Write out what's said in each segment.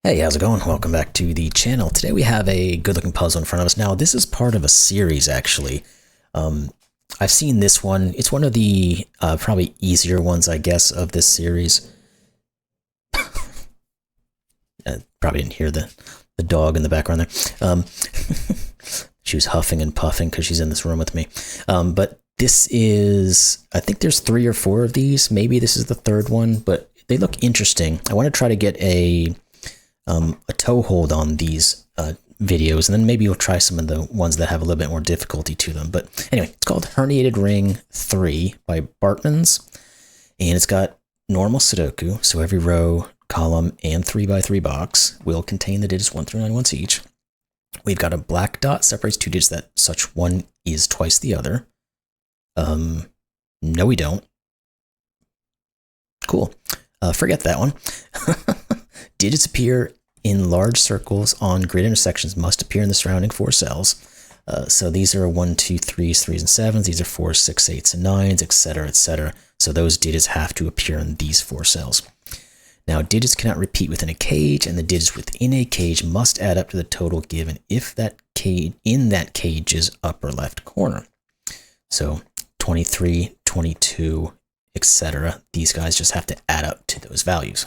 Hey, how's it going? Welcome back to the channel. Today we have a good-looking puzzle in front of us. Now, this is part of a series, actually. I've seen this one. It's one of the probably easier ones, I guess, of this series. Probably didn't hear the dog in the background there. She was huffing and puffing because she's in this room with me. But this is, I think there's 3 or 4 of these. Maybe this is the 3rd one, but they look interesting. I want to try to get a toehold on these videos, and then maybe we'll try some of the ones that have a little bit more difficulty to them. But anyway, it's called Herniated Ring 3 by Brtmns, and it's got normal Sudoku, so every row, column, and 3x3 box will contain the digits 1 through 9 once each. We've got a black dot separates 2 digits that such one is twice the other. No, we don't. Cool. Forget that one. Digits appear in large circles on grid intersections must appear in the surrounding 4 cells. So these are 1, 2, 3s, 3s, and 7s. These are 4s, 6, 8s, and 9s, etc., etc. So those digits have to appear in these 4 cells. Now, digits cannot repeat within a cage, and the digits within a cage must add up to the total given if that cage in that cage's upper left corner. So 23, 22, etc. These guys just have to add up to those values.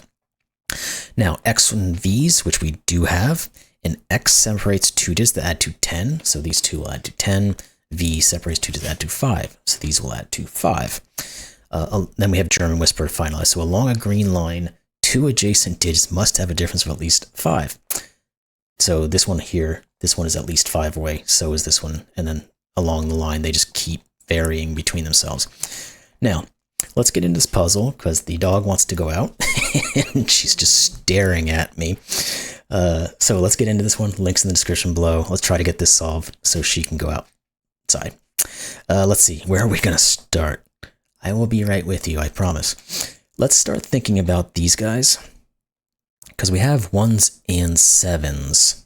Now, X and V's, which we do have, and X separates 2 digits that add to 10, so these 2 will add to 10. V separates 2 digits that add to 5, so these will add to 5. Then we have German Whisper finalized. So along a green line, 2 adjacent digits must have a difference of at least 5. So this one here, this one is at least 5 away, so is this one, and then along the line, they just keep varying between themselves. Now, let's get into this puzzle because the dog wants to go out and she's just staring at me. So let's get into this one. Links in the description below. Let's try to get this solved so she can go outside. Let's see. Where are we going to start? I will be right with you, I promise. Let's start thinking about these guys because we have 1s and 7s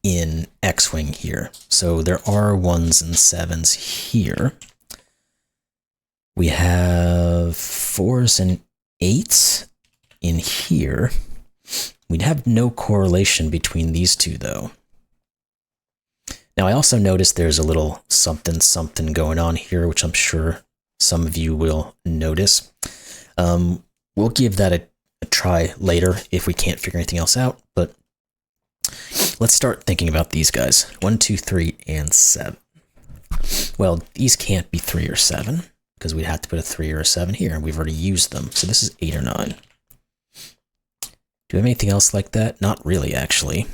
in X-Wing here. So there are 1s and 7s here. We have 4s and 8s in here. We'd have no correlation between these two, though. Now, I also noticed there's a little something something going on here, which I'm sure some of you will notice. We'll give that a try later if we can't figure anything else out, but let's start thinking about these guys. 1, 2, 3, and 7. Well, these can't be 3 or 7. Because we'd have to put a 3 or a 7 here, and we've already used them. So this is 8 or 9. Do we have anything else like that? Not really, actually.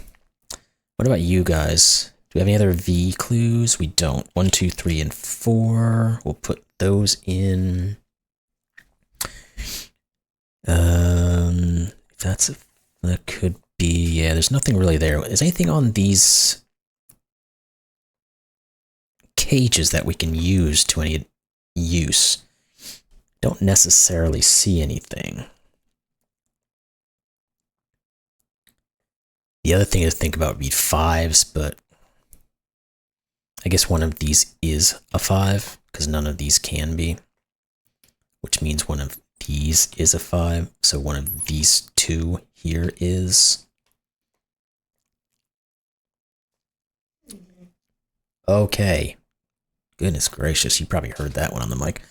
What about you guys? Do we have any other V clues? We don't. 1, 2, 3, and 4. We'll put those in. That could be, yeah, there's nothing really there. Is anything on these cages that we can use to any use? Don't necessarily see anything. The other thing to think about would be 5s, but I guess one of these is a 5 because none of these can be, which means one of these is a 5. So one of these 2 here is. Okay. Goodness gracious, you probably heard that one on the mic.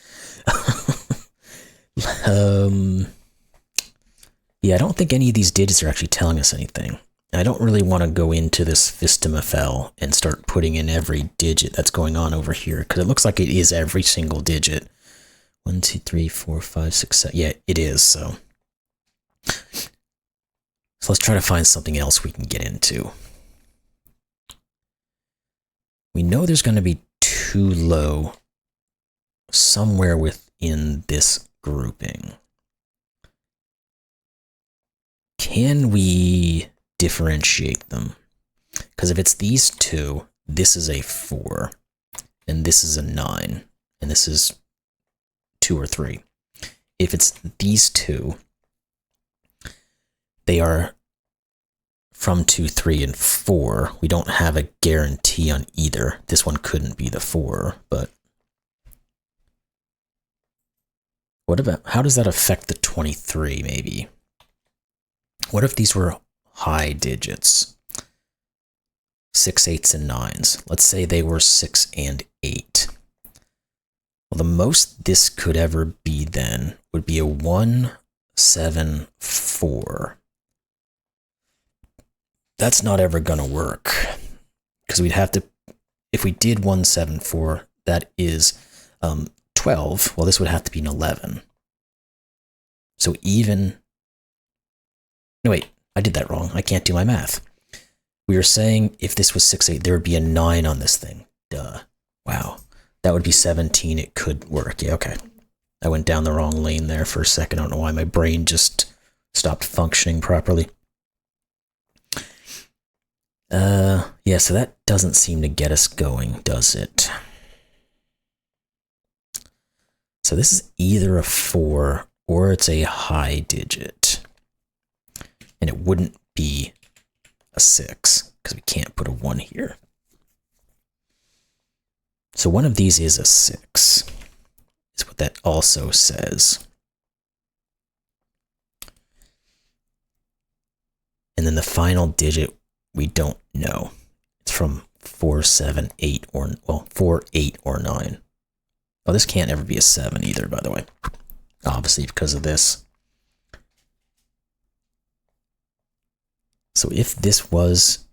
Yeah, I don't think any of these digits are actually telling us anything. I don't really want to go into this Vistamafel and start putting in every digit that's going on over here, because it looks like it is every single digit. 1, 2, 3, 4, 5, 6, 7. Yeah, it is, so let's try to find something else we can get into. We know there's going to be 2 low somewhere within this grouping. Can we differentiate them? Because if it's these 2, this is a 4, and this is a 9, and this is 2 or 3. If it's these 2, they are from 2, 3, and 4. We don't have a guarantee on either. This one couldn't be the 4, but what about, how does that affect the 23 maybe? What if these were high digits. 6, 8s, and 9s. Let's say they were 6 and 8. Well, the most this could ever be then would be a 1, 7, 4. That's not ever going to work because we'd have to, if we did 1, 7, 4, that is 12. Well, this would have to be an 11. So even, no, wait, I did that wrong. I can't do my math. We were saying if this was 6, 8, there would be a 9 on this thing. Duh. Wow. That would be 17. It could work. Yeah, okay. I went down the wrong lane there for a second. I don't know why my brain just stopped functioning properly. Yeah, so that doesn't seem to get us going, does it? So this is either a 4 or it's a high digit. And it wouldn't be a 6 because we can't put a 1 here. So one of these is a 6, is what that also says. And then the final digit, we don't know. It's from 4, 7, 8, or, well, 4, 8, or 9. Oh, this can't ever be a 7 either, by the way. Obviously, because of this. So if this was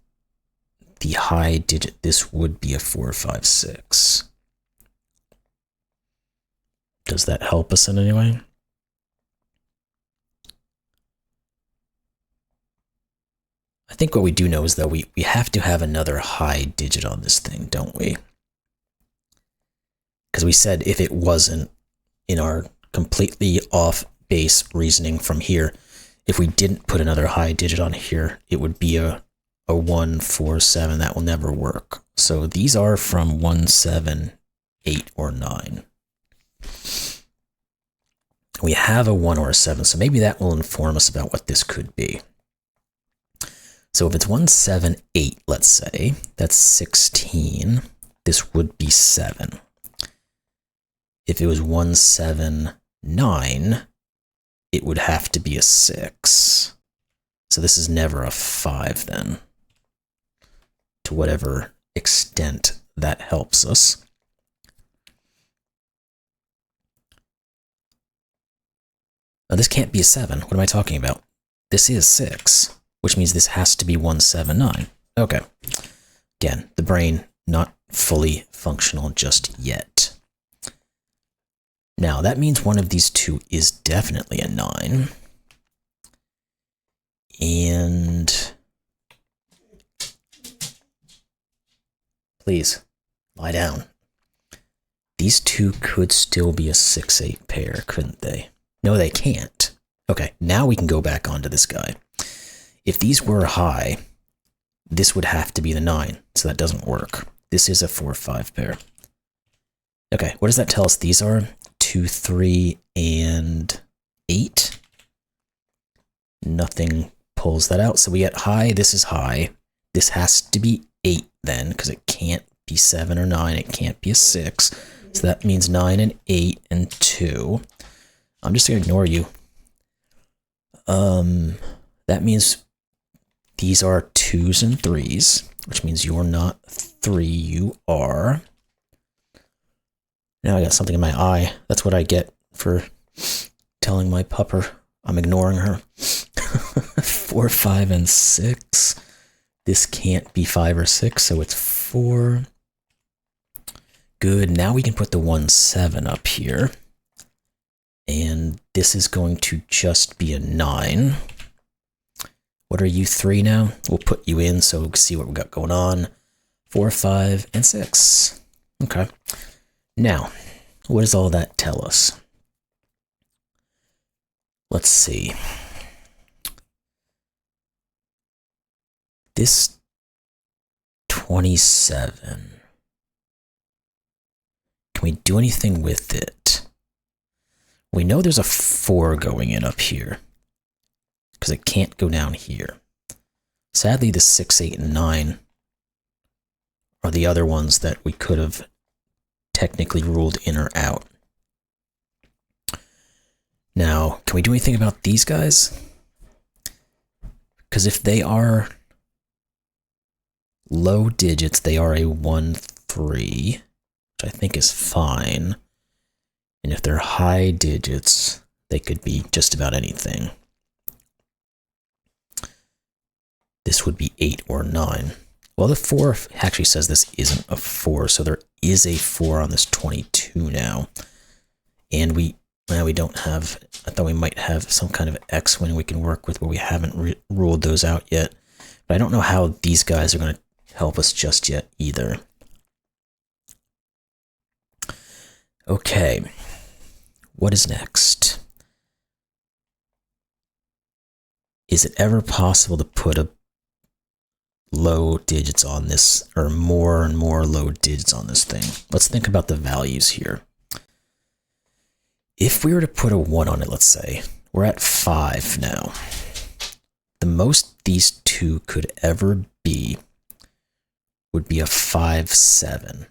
the high digit, this would be a 4, 5, 6. Does that help us in any way? I think what we do know is that we have to have another high digit on this thing, don't we? Because we said if it wasn't in our completely off base reasoning from here, if we didn't put another high digit on here, it would be a 1, 4, 7. That will never work. So these are from 1, 7, 8, or 9. We have a 1 or a 7, so maybe that will inform us about what this could be. So if it's 1, 7, 8, let's say, that's 16. This would be 7. If it was 1, 7, 9, it would have to be a 6. So this is never a 5 then, to whatever extent that helps us. Now this can't be a 7. What am I talking about? This is 6, which means this has to be 1, 7, 9. Okay. Again, the brain not fully functional just yet. Now, that means one of these two is definitely a 9. And please, lie down. These two could still be a 6, 8 pair, couldn't they? No, they can't. Okay, now we can go back onto this guy. If these were high, this would have to be the 9, so that doesn't work. This is a 4, 5 pair. Okay, what does that tell us? These are 2, 3, and 8. Nothing pulls that out. So we get high, this is high. This has to be 8 then, because it can't be 7 or 9. It can't be a 6. So that means 9 and 8 and 2. I'm just going to ignore you. That means these are 2s and 3s, which means you're not 3, you are. Now I got something in my eye. That's what I get for telling my pupper I'm ignoring her. 4, 5, and 6. This can't be 5 or 6, so it's 4. Good. Now we can put the 1, 7 up here. And this is going to just be a 9. What are you, 3 now? We'll put you in so we can see what we got going on. 4, 5, and 6. Okay. Now, what does all that tell us? Let's see. This 27. Can we do anything with it? We know there's a 4 going in up here, because it can't go down here. Sadly, the 6, 8, and 9 are the other ones that we could have technically ruled in or out. Now, can we do anything about these guys? Because if they are low digits, they are a 1, 3, which I think is fine. And if they're high digits, they could be just about anything. This would be 8 or 9. Well, the 4 actually says this isn't a 4, so there is a 4 on this 22 now. And we don't have, I thought we might have some kind of X when we can work with, but we haven't ruled those out yet. But I don't know how these guys are going to help us just yet either. Okay, what is next? Is it ever possible to put a low digits on this, or more and more low digits on this thing? Let's think about the values here. If we were to put a 1 on it, let's say, we're at 5 now. The most these two could ever be would be a 5, 7.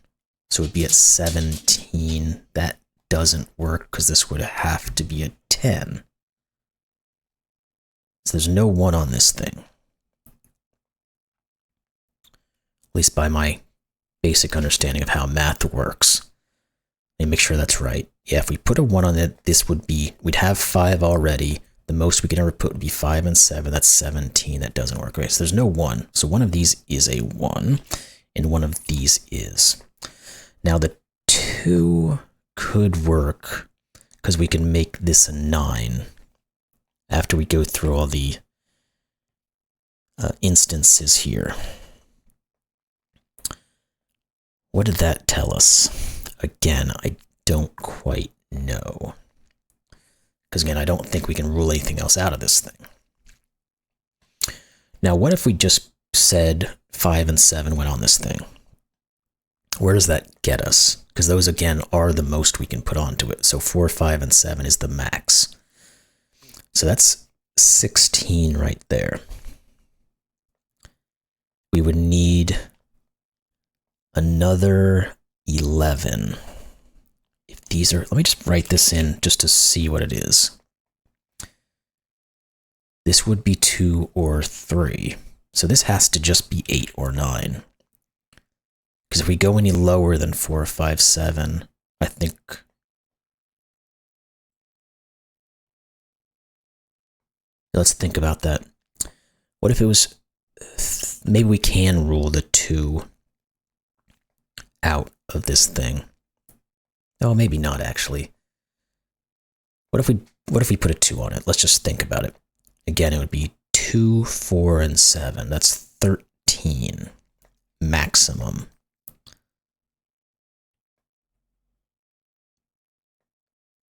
So it would be at 17. That doesn't work because this would have to be a 10. So there's no 1 on this thing. At least by my basic understanding of how math works. Let me make sure that's right. Yeah, if we put a 1 on it, this would be, we'd have 5 already. The most we could ever put would be 5 and 7. That's 17. That doesn't work. Okay, so there's no 1. So one of these is a 1, and one of these is. Now the 2 could work because we can make this a 9 after we go through all the instances here. What did that tell us? Again, I don't quite know. Because again, I don't think we can rule anything else out of this thing. Now, what if we just said 5 and 7 went on this thing? Where does that get us? Because those, again, are the most we can put onto it. So 4, 5, and 7 is the max. So that's 16 right there. We would need another 11. If these are, let me just write this in just to see what it is. This would be 2 or 3. So this has to just be 8 or 9. Because if we go any lower than 4, 5, 7, I think let's think about that. What if it was, maybe we can rule the 2 out of this thing. Oh, maybe not actually. What if we put a 2 on it? Let's just think about it. Again, it would be 2, 4, and 7. That's 13 maximum.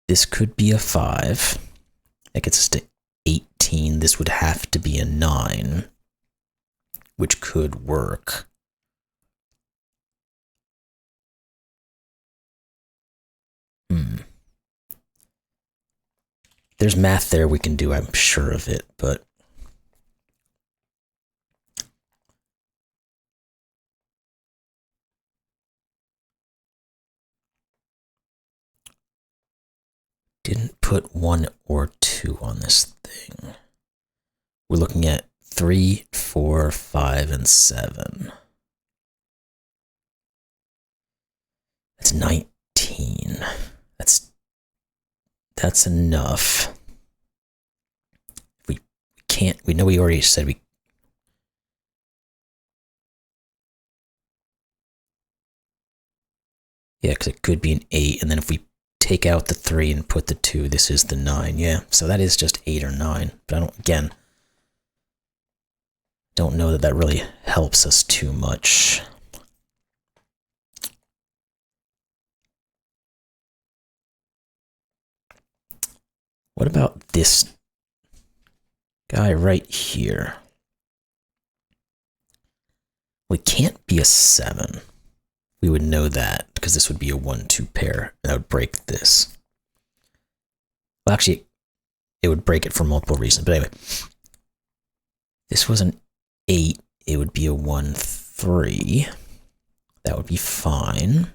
This could be a 5. That gets us to 18. This would have to be a 9, which could work. There's math there we can do, I'm sure of it, but didn't put 1 or 2 on this thing. We're looking at 3, 4, 5, and 7. That's 19. That's enough. We know we already said we. Yeah, because it could be an 8, and then if we take out the 3 and put the 2, this is the 9. Yeah, so that is just 8 or 9. But I don't know that really helps us too much. What about this guy right here? We can't be a 7. We would know that because this would be a 1, 2 pair, and that would break this. Well, actually, it would break it for multiple reasons, but anyway. This was an 8, it would be a 1, 3. That would be fine.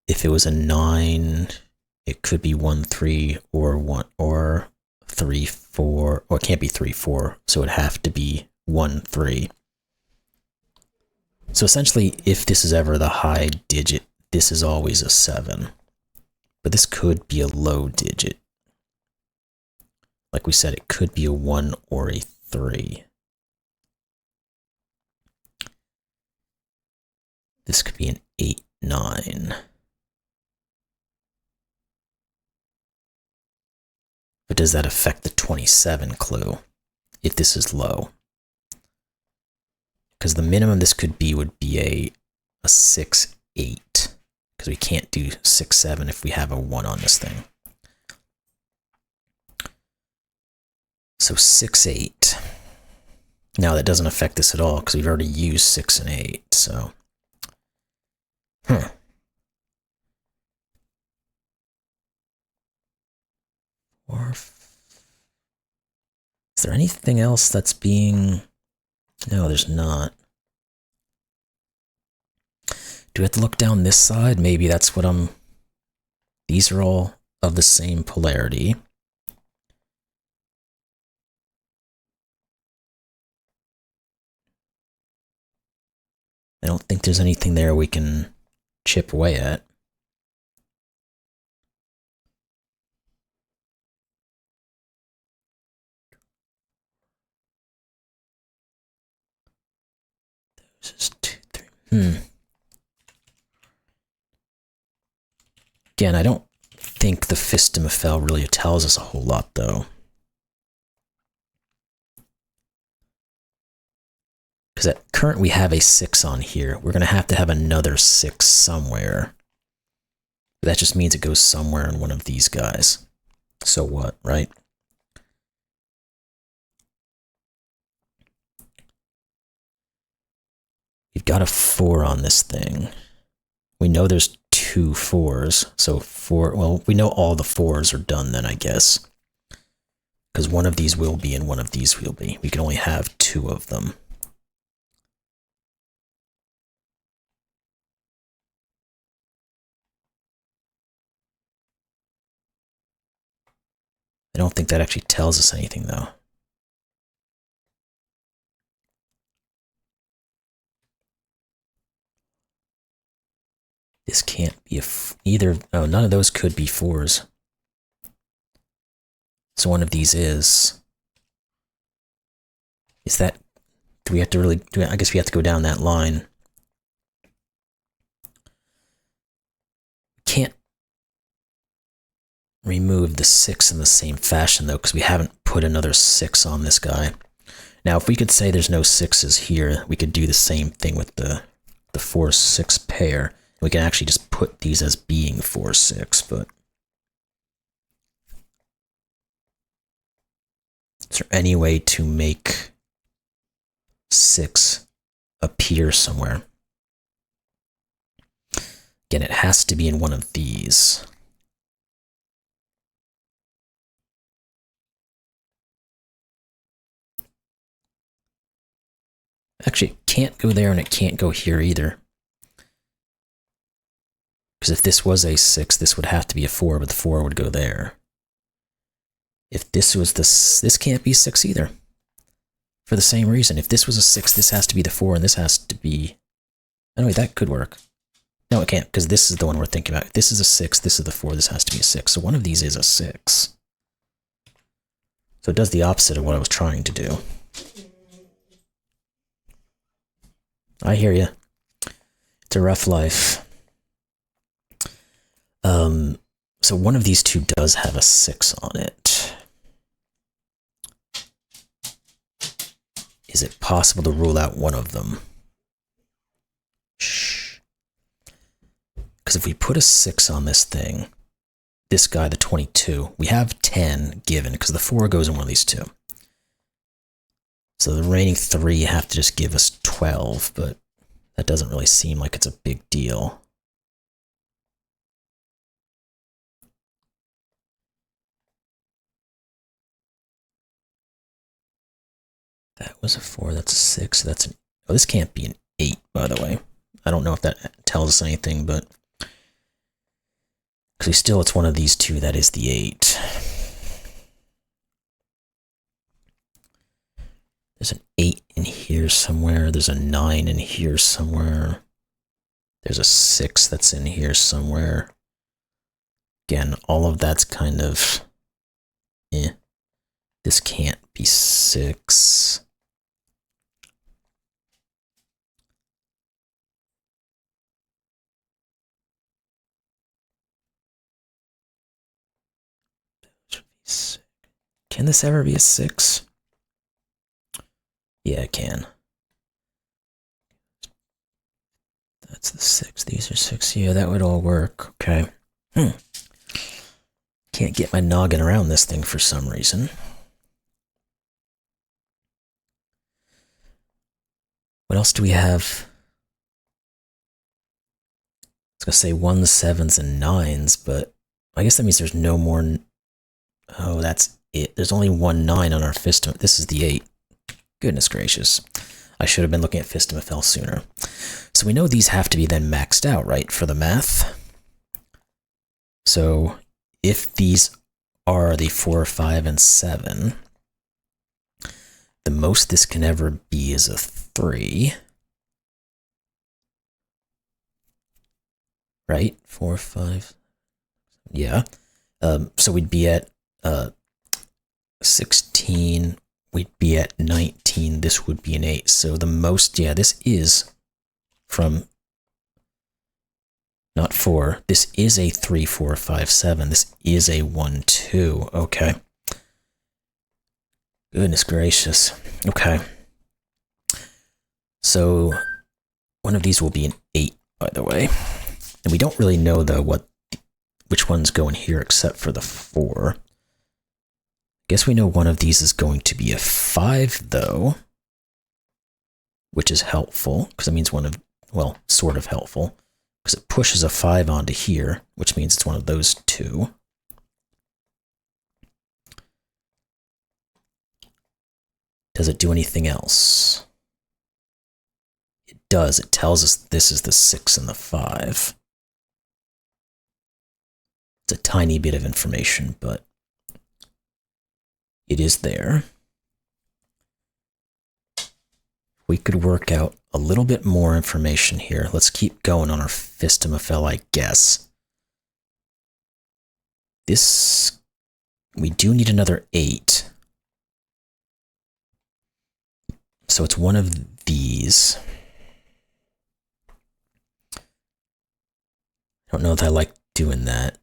If it was a 9, it could be 1, 3 or 1 or 3, 4, or it can't be 3, 4, so it'd have to be 1, 3. So essentially, if this is ever the high digit, this is always a 7. But this could be a low digit. Like we said, it could be a 1 or a 3. This could be an 8, 9. But does that affect the 27 clue if this is low? Because the minimum this could be would be a 6, 8. Because we can't do 6, 7 if we have a 1 on this thing. So 6, 8. Now that doesn't affect this at all because we've already used 6 and 8. So, Or is there anything else that's being... No, there's not. Do we have to look down this side? Maybe that's what I'm... These are all of the same polarity. I don't think there's anything there we can chip away at. This is 2, 3. Again, I don't think the Fistimefel really tells us a whole lot, though. Because at current we have a 6 on here. We're going to have another 6 somewhere. But that just means it goes somewhere in one of these guys. So what, right? We've got a 4 on this thing. We know there's 2 4s. So 4, well, we know all the 4s are done then, I guess. Because one of these will be and one of these will be. We can only have 2 of them. I don't think that actually tells us anything, though. This can't be either. Oh, none of those could be 4s. So one of these is. Is that? Do we have to really? I guess we have to go down that line. Can't remove the 6 in the same fashion, though, because we haven't put another 6 on this guy. Now, if we could say there's no 6s here, we could do the same thing with the 4, 6 pair. We can actually just put these as being 4, 6, but is there any way to make 6 appear somewhere? Again, it has to be in one of these. Actually, it can't go there and it can't go here either. Because if this was a 6, this would have to be a 4, but the 4 would go there. If this was this can't be 6 either. For the same reason. If this was a 6, this has to be the 4, and this has to be... Anyway, that could work. No, it can't, because this is the one we're thinking about. If this is a 6, this is the 4, this has to be a 6. So one of these is a 6. So it does the opposite of what I was trying to do. I hear you. It's a rough life. So one of these two does have a 6 on it. Is it possible to rule out one of them? Shh. Because if we put a 6 on this thing, this guy, the 22, we have 10 given, because the 4 goes in one of these two. So the remaining 3 have to just give us 12, but that doesn't really seem like it's a big deal. That was a 4, that's a 6, that's an... Oh, this can't be an 8, by the way. I don't know if that tells us anything, but... Because it's one of these two that is the 8. There's an 8 in here somewhere. There's a 9 in here somewhere. There's a 6 that's in here somewhere. Again, all of that's kind of, This can't be 6. Can this ever be a 6? Yeah, it can. That's the 6. These are 6. Yeah, that would all work. Okay. Can't get my noggin around this thing for some reason. What else do we have? I was going to say 1s, 7s, and 9s, but I guess that means there's no more. Oh, that's it. There's only 1 9 on our Fistum. This is the 8. Goodness gracious. I should have been looking at Fistum sooner. So we know these have to be then maxed out, right, for the math? So if these are the 4, 5, and 7, the most this can ever be is a 3. Right? 4, 5. Yeah. So we'd be at 16. We'd be at 19. This would be an 8. So the most, yeah, this is from, not 4. This is a 3, 4, 5, 7. This is a 1, 2. Okay. Goodness gracious. Okay. So one of these will be an 8, by the way. And we don't really know, though, which ones go in here except for the 4. Guess we know one of these is going to be a 5, though, which is helpful, because it means well, sort of helpful, because it pushes a 5 onto here, which means it's one of those 2. Does it do anything else? It does. It tells us this is the 6 and the 5. It's a tiny bit of information, but it is there. We could work out a little bit more information here. Let's keep going on our Fistum, I guess. This, we do need another 8. So it's one of these. I don't know if I like doing that,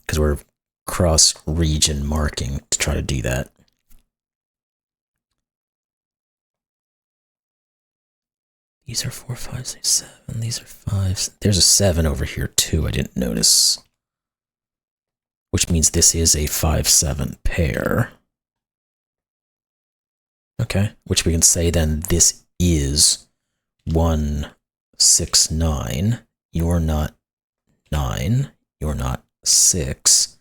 because we're cross-region marking to try to do that. These are 4, 5, 6, 7. These are 5s. There's a 7 over here too, I didn't notice. Which means this is a 5, 7 pair. Okay, which we can say then this is 1, 6, 9. You're not 9. You're not 6.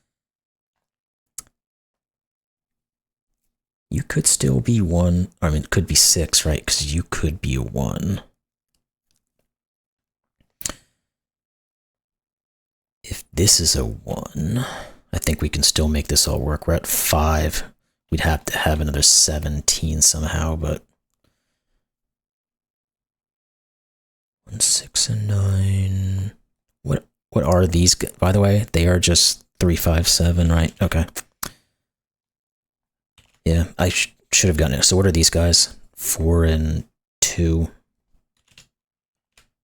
You could still be 1. I mean, it could be 6, right? Because you could be a 1. If this is a 1, I think we can still make this all work. We're at 5. We'd have to have another 17 somehow, but 1, 6, and 9. What are these, by the way? They are just 3, 5, 7, right? Okay. Yeah, I should have gotten it. So what are these guys? 4 and 2.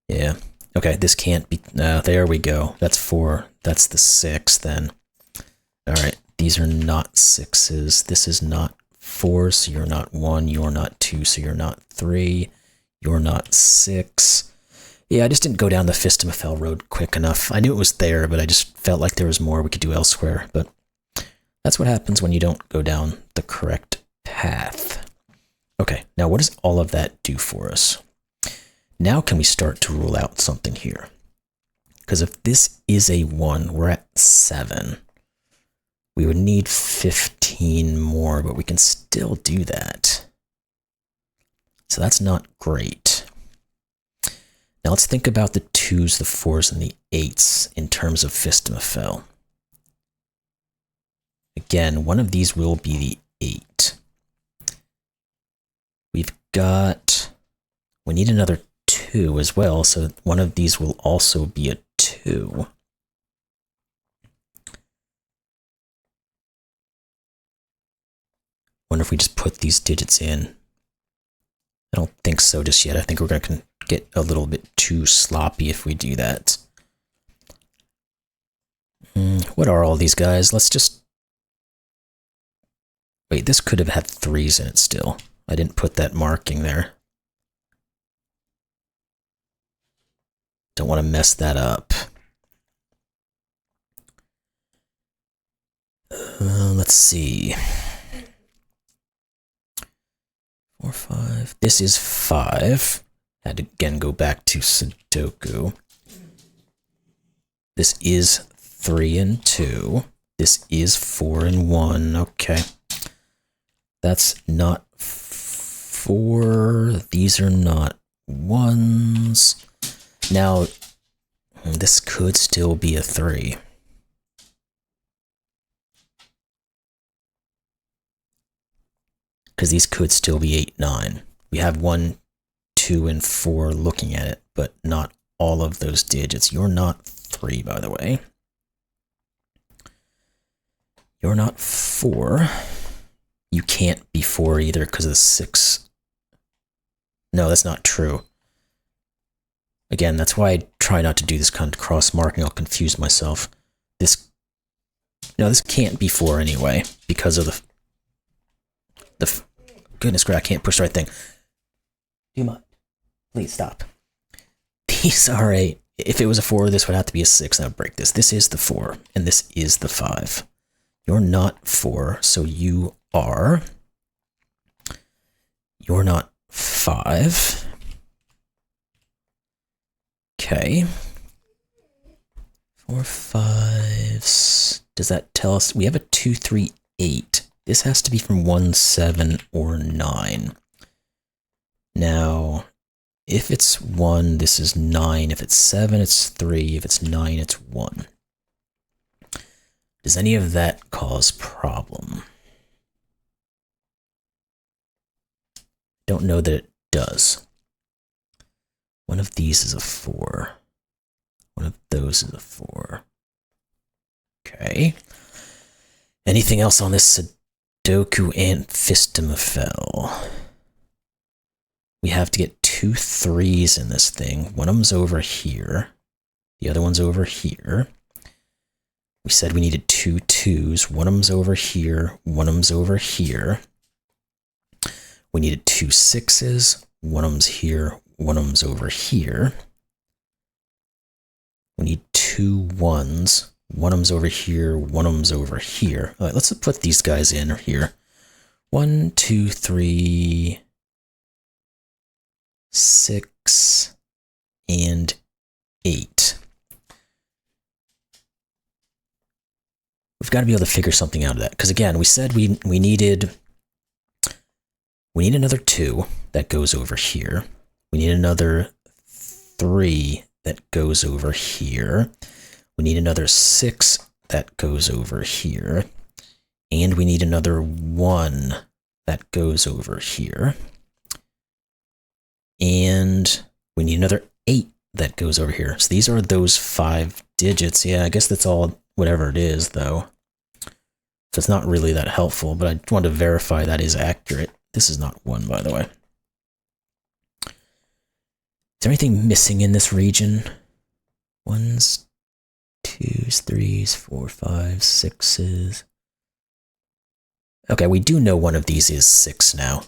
Yeah. Okay, this can't be. There we go. That's 4. That's the 6 then. All right, these are not 6s. This is not 4, so you're not 1. You're not 2, so you're not 3. You're not 6. Yeah, I just didn't go down the Fistum road quick enough. I knew it was there, but I just felt like there was more we could do elsewhere. But that's what happens when you don't go down the correct path. Okay, now what does all of that do for us? Now can we start to rule out something here? Because if this is a 1, we're at 7. We would need 15 more, but we can still do that. So that's not great. Now let's think about the 2s, the 4s, and the 8s in terms of Fistum. Again, one of these will be the 8. we need another 2 as well, so one of these will also be a 2. Wonder if we just put these digits in. I don't think so just yet. I think we're going to get a little bit too sloppy if we do that. What are all these guys? Let's just... Wait, this could have had 3s in it still. I didn't put that marking there. Don't want to mess that up. Let's see. 4, 5. This is 5. Had to again go back to Sudoku. This is 3 and 2. This is 4 and 1. Okay. That's not 4. These are not 1s. Now, this could still be a 3. Because these could still be 8, 9. We have 1, 2, and 4 looking at it, but not all of those digits. You're not 3, by the way. You're not 4. You can't be 4 either because of the 6. No, that's not true. Again, that's why I try not to do this kind of cross-marking. I'll confuse myself. This can't be 4 anyway because of the goodness gracious, I can't push the right thing. Do not. Please stop. These are if it was a 4, this would have to be a 6, and I would break this. This is the 4, and this is the 5. You're not 4, so you're not 5. Okay. 4, 5s. Does that tell us? We have a 2, 3, 8. This has to be from 1, 7, or 9. Now, if it's 1, this is 9. If it's 7, it's 3. If it's 9, it's 1. Does any of that cause problem? Don't know that it does. One of these is a 4. One of those is a 4. Okay. Anything else on this Sudoku and Fistemafel? We have to get 2 3s in this thing. One of them's over here. The other one's over here. We said we needed 2 2s. One of them's over here. One of them's over here. We needed 2 6s. One of them's here. One of them's over here. We need 2 1s. One of them's over here. One of them's over here. All right, let's put these guys in here. 1, 2, 3, 6, and 8. We've got to be able to figure something out of that. Because again, we said we need another 2 that goes over here. We need another 3 that goes over here. We need another 6 that goes over here. And we need another 1 that goes over here. And we need another 8 that goes over here. So these are those 5 digits. Yeah, I guess that's all, whatever it is, though. So it's not really that helpful, but I want to verify that is accurate. This is not 1, by the way. Is there anything missing in this region? 1s, 2s, 3s, 4, 5, 6s. Okay, we do know one of these is 6 now.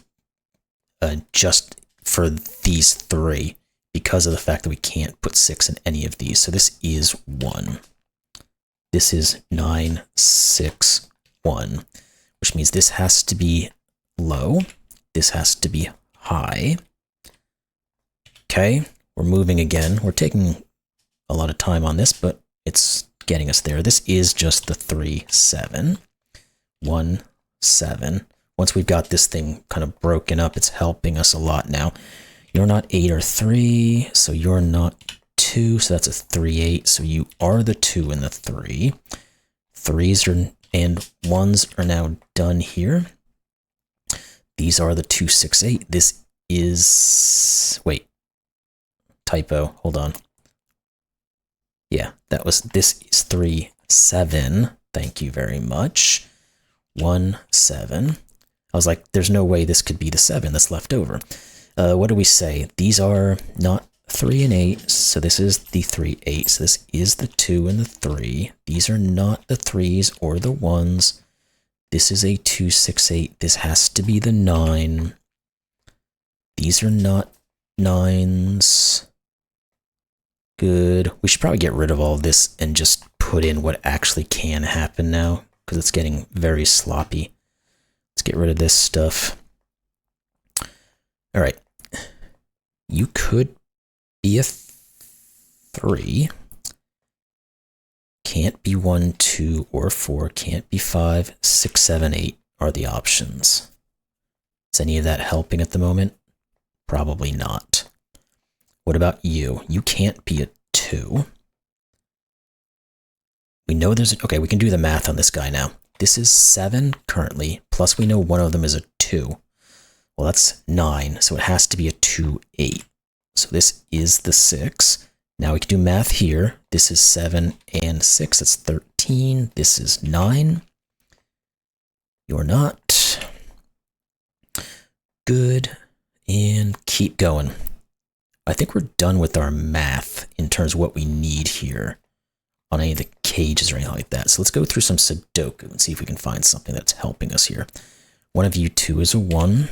Just for these 3, because of the fact that we can't put 6 in any of these. So this is 1. This is 9, 6, 1, which means this has to be low. This has to be high. Okay, we're moving again. We're taking a lot of time on this, but it's getting us there. This is just the 3, 7, 1, 7. Once we've got this thing kind of broken up, it's helping us a lot now. You're not 8 or 3, so you're not 2, so that's a 3, 8. So you are the 2 and the 3. 3s and 1s are now done here. These are the 2, 6, 8. This is, wait, typo, hold on. Yeah, this is 3, 7. Thank you very much. 1, 7. I was like, there's no way this could be the 7 that's left over. What do we say? These are not 3 and 8, so this is the 3, 8. So this is the 2 and the 3. These are not the 3s or the 1s. This is a 2, 6, 8. This has to be the 9. These are not 9s. Good. We should probably get rid of all this and just put in what actually can happen now, because it's getting very sloppy. Let's get rid of this stuff. All right. You could be a 3. Can't be 1, 2, or 4. Can't be 5, 6, 7, 8 are the options. Is any of that helping at the moment? Probably not. What about you? You can't be a 2. We know there's okay, we can do the math on this guy now. This is 7 currently, plus we know one of them is a 2. Well, that's 9, so it has to be a 2, 8. So this is the 6. Now we can do math here. This is 7 and 6, that's 13. This is 9. You're not. Good. And keep going. I think we're done with our math in terms of what we need here on any of the cages or anything like that. So let's go through some Sudoku and see if we can find something that's helping us here. One of you 2 is a 1.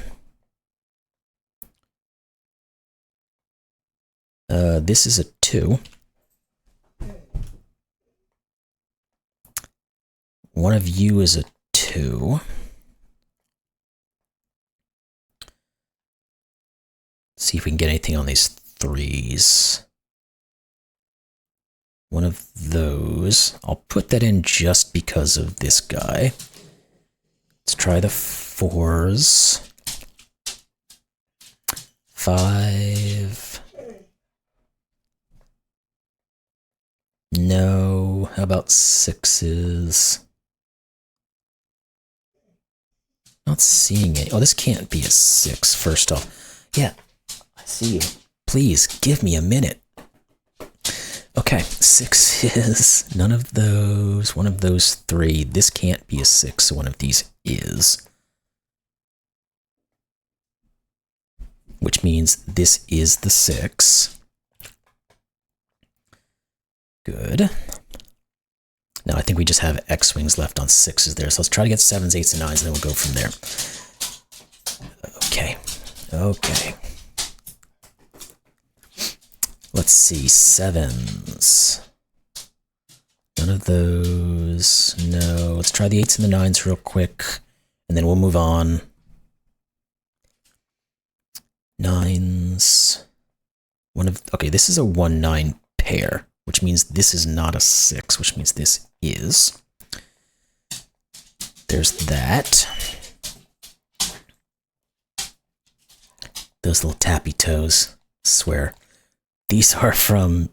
This is a 2. One of you is a 2. See if we can get anything on these 3s. One of those. I'll put that in just because of this guy. Let's try the 4s. 5. No. How about 6s? Not seeing it. Oh, this can't be a 6, first off. Yeah, I see you. Please, give me a minute. Okay, 6s. None of those. One of those 3. This can't be a 6, so one of these is. Which means this is the 6. Good. Now I think we just have X-wings left on 6s there. So let's try to get 7s, 8s, and 9s, and then we'll go from there. Okay. Okay. Let's see. 7s. None of those. No. Let's try the 8s and the 9s real quick, and then we'll move on. 9s. Okay, this is a 1-9 pair, which means this is not a 6, which means this is. There's that. Those little tappy toes, I swear. These are from,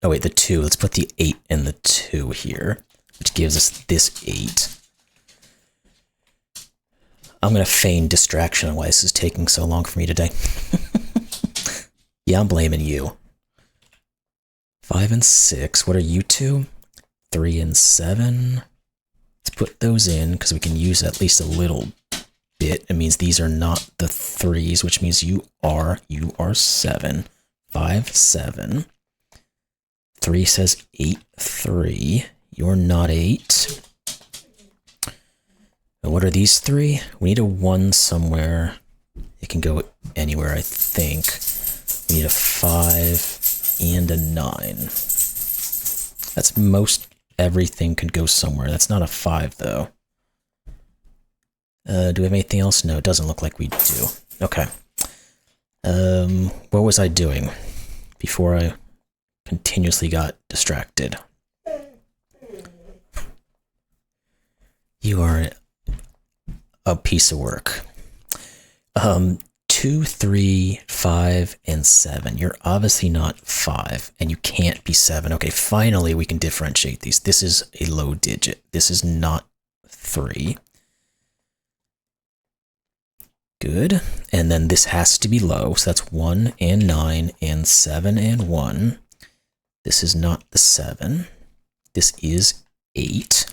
oh wait, the 2. Let's put the 8 and the 2 here, which gives us this 8. I'm going to feign distraction on why this is taking so long for me today. Yeah, I'm blaming you. 5 and 6. What are you 2? 3 and 7. Let's put those in because we can use at least a little bit. It means these are not the 3s, which means you are 7. 5, 7. 3 says 8, 3. You're not 8. And what are these 3? We need a 1 somewhere. It can go anywhere, I think. We need a 5 and a 9. That's most everything could go somewhere. That's not a 5, though. Do we have anything else? No, it doesn't look like we do. Okay. What was I doing before I continuously got distracted? You are a piece of work. 2, 3, 5, and 7. You're obviously not 5, and you can't be 7. Okay, finally we can differentiate these. This is a low digit. This is not 3. Good. And then this has to be low. So that's 1 and 9 and 7 and 1. This is not the 7. This is 8.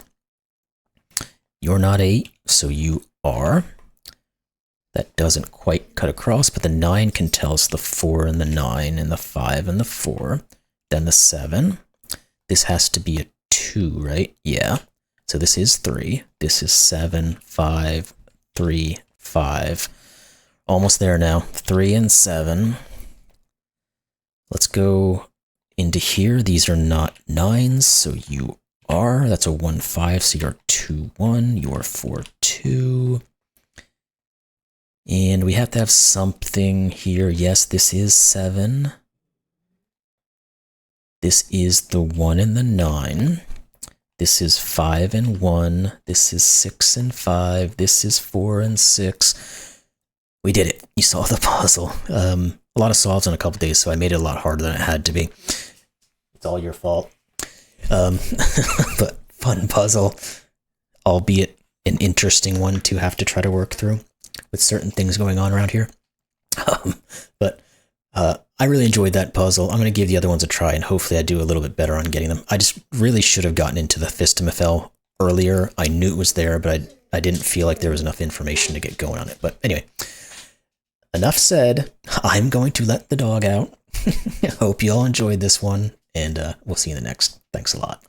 You're not 8, so you are. That doesn't quite cut across, but the 9 can tell us the 4 and the 9 and the 5 and the 4. Then the 7. This has to be a 2, right? Yeah. So this is 3. This is 7, 5, 3, 5. Almost there now. 3 and 7. Let's go into here. These are not 9s, so you are. That's a 1, 5, so you're 2, 1. You're 4, 2. And we have to have something here. Yes, this is 7. This is the 1 and the 9. This is 5 and 1. This is 6 and 5. This is 4 and 6. We did it. You solved the puzzle. A lot of solves in a couple days, so I made it a lot harder than it had to be. It's all your fault. But fun puzzle, albeit an interesting one to have to try to work through with certain things going on around here. But I really enjoyed that puzzle. I'm going to give the other ones a try, and hopefully I do a little bit better on getting them. I just really should have gotten into the Fistamifel earlier. I knew it was there, but I didn't feel like there was enough information to get going on it. But anyway, enough said. I'm going to let the dog out. I hope you all enjoyed this one, and we'll see you in the next. Thanks a lot.